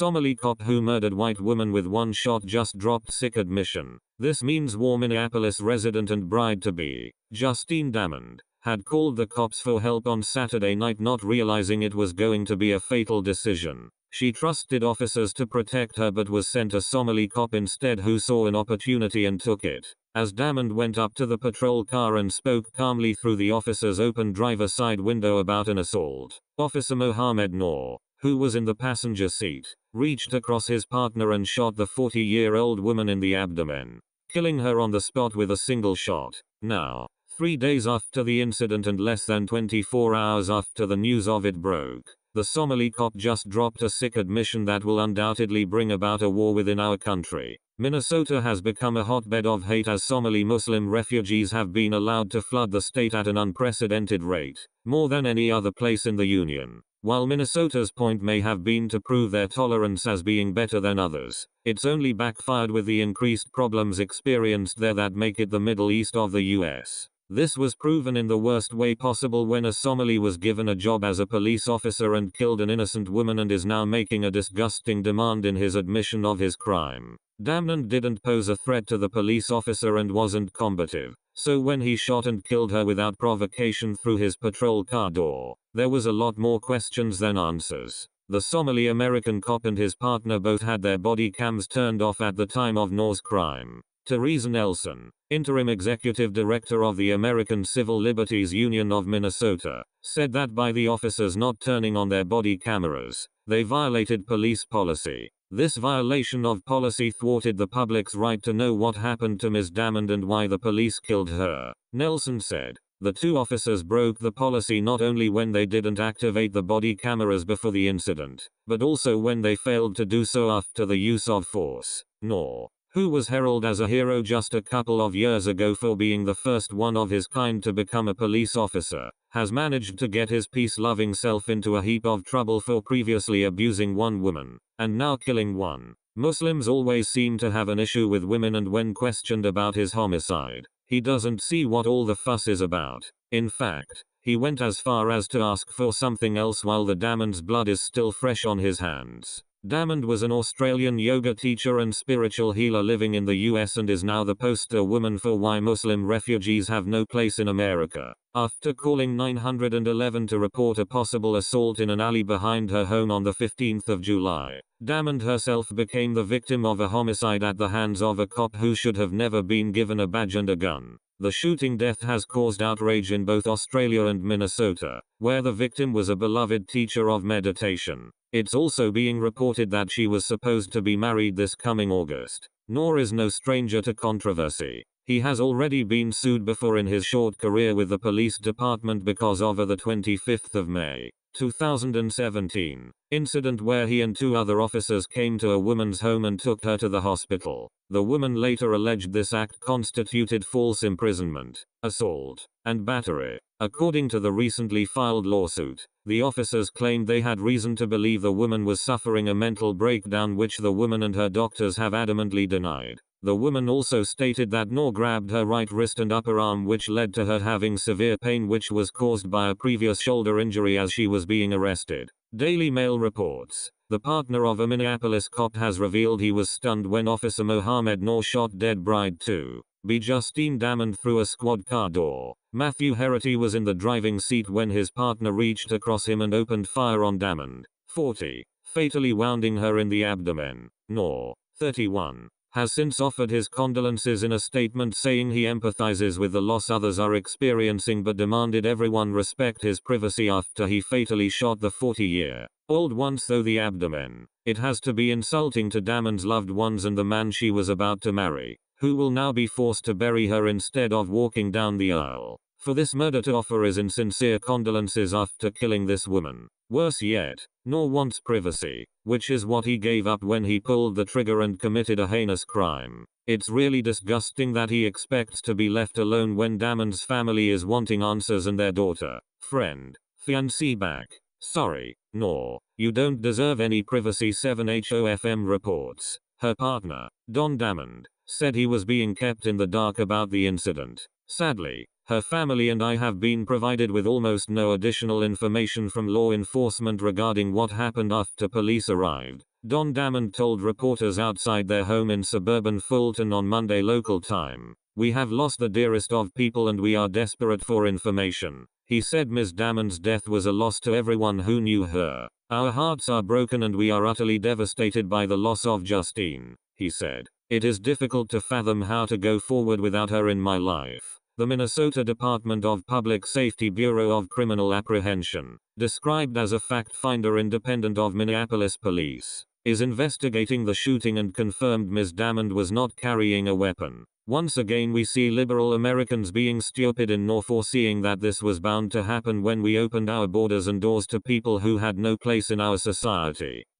Somali cop who murdered white woman with one shot just dropped sick admission. This means war Minneapolis resident and bride-to-be, Justine Damond, had called the cops for help on Saturday night, not realizing it was going to be a fatal decision. She trusted officers to protect her but was sent a Somali cop instead who saw an opportunity and took it. As Damond went up to the patrol car and spoke calmly through the officer's open driver's side window about an assault, Officer Mohammed Noor, who was in the passenger seat, reached across his partner and shot the 40-year-old woman in the abdomen, killing her on the spot with a single shot. Now, 3 days after the incident and less than 24 hours after the news of it broke, the Somali cop just dropped a sick admission that will undoubtedly bring about a war within our country. Minnesota has become a hotbed of hate as Somali Muslim refugees have been allowed to flood the state at an unprecedented rate, more than any other place in the union. While Minnesota's point may have been to prove their tolerance as being better than others, it's only backfired with the increased problems experienced there that make it the Middle East of the US. This was proven in the worst way possible when a Somali was given a job as a police officer and killed an innocent woman and is now making a disgusting demand in his admission of his crime. Damond didn't pose a threat to the police officer and wasn't combative, so when he shot and killed her without provocation through his patrol car door, there was a lot more questions than answers. The Somali American cop and his partner both had their body cams turned off at the time of Noor's crime. Teresa Nelson, interim executive director of the American Civil Liberties Union of Minnesota, said that by the officers not turning on their body cameras, they violated police policy. This violation of policy thwarted the public's right to know what happened to Ms. Damond and why the police killed her, Nelson said. The two officers broke the policy not only when they didn't activate the body cameras before the incident, but also when they failed to do so after the use of force. Noor, who was heralded as a hero just a couple of years ago for being the first one of his kind to become a police officer, has managed to get his peace-loving self into a heap of trouble for previously abusing one woman, and now killing one. Muslims always seem to have an issue with women, and when questioned about his homicide, he doesn't see what all the fuss is about. In fact, he went as far as to ask for something else while the Damond's blood is still fresh on his hands. Damond was an Australian yoga teacher and spiritual healer living in the US and is now the poster woman for why Muslim refugees have no place in America. After calling 911 to report a possible assault in an alley behind her home on the 15th of July, Damond herself became the victim of a homicide at the hands of a cop who should have never been given a badge and a gun. The shooting death has caused outrage in both Australia and Minnesota, where the victim was a beloved teacher of meditation. It's also being reported that she was supposed to be married this coming August. Noor is no stranger to controversy. He has already been sued before in his short career with the police department because of the 25th of May, 2017, incident where he and two other officers came to a woman's home and took her to the hospital. The woman later alleged this act constituted false imprisonment, assault, and battery. According to the recently filed lawsuit, the officers claimed they had reason to believe the woman was suffering a mental breakdown, which the woman and her doctors have adamantly denied. The woman also stated that Noor grabbed her right wrist and upper arm, which led to her having severe pain which was caused by a previous shoulder injury as she was being arrested. Daily Mail reports, the partner of a Minneapolis cop has revealed he was stunned when Officer Mohammed Noor shot dead bride-to-be Justine Damond through a squad car door. Matthew Herity was in the driving seat when his partner reached across him and opened fire on Damond, 40, fatally wounding her in the abdomen. Noor, 31, has since offered his condolences in a statement, saying he empathizes with the loss others are experiencing but demanded everyone respect his privacy after he fatally shot the 40-year-old once through the abdomen. It has to be insulting to Damond's loved ones and the man she was about to marry, who will now be forced to bury her instead of walking down the aisle. For this murder to offer his insincere condolences after killing this woman. Worse yet, Noor wants privacy, which is what he gave up when he pulled the trigger and committed a heinous crime. It's really disgusting that he expects to be left alone when Damond's family is wanting answers and their daughter, friend, fiancé back. Sorry, Noor, you don't deserve any privacy. 7HOFM reports. Her partner, Don Damond, said he was being kept in the dark about the incident. Sadly, her family and I have been provided with almost no additional information from law enforcement regarding what happened after police arrived. Don Damond told reporters outside their home in suburban Fulton on Monday local time. "We have lost the dearest of people and we are desperate for information." He said Ms. Damond's death was a loss to everyone who knew her. "Our hearts are broken and we are utterly devastated by the loss of Justine," he said. "It is difficult to fathom how to go forward without her in my life." The Minnesota Department of Public Safety Bureau of Criminal Apprehension, described as a fact finder independent of Minneapolis police, is investigating the shooting and confirmed Ms. Damond was not carrying a weapon. "Once again we see liberal Americans being stupid in not foreseeing that this was bound to happen when we opened our borders and doors to people who had no place in our society."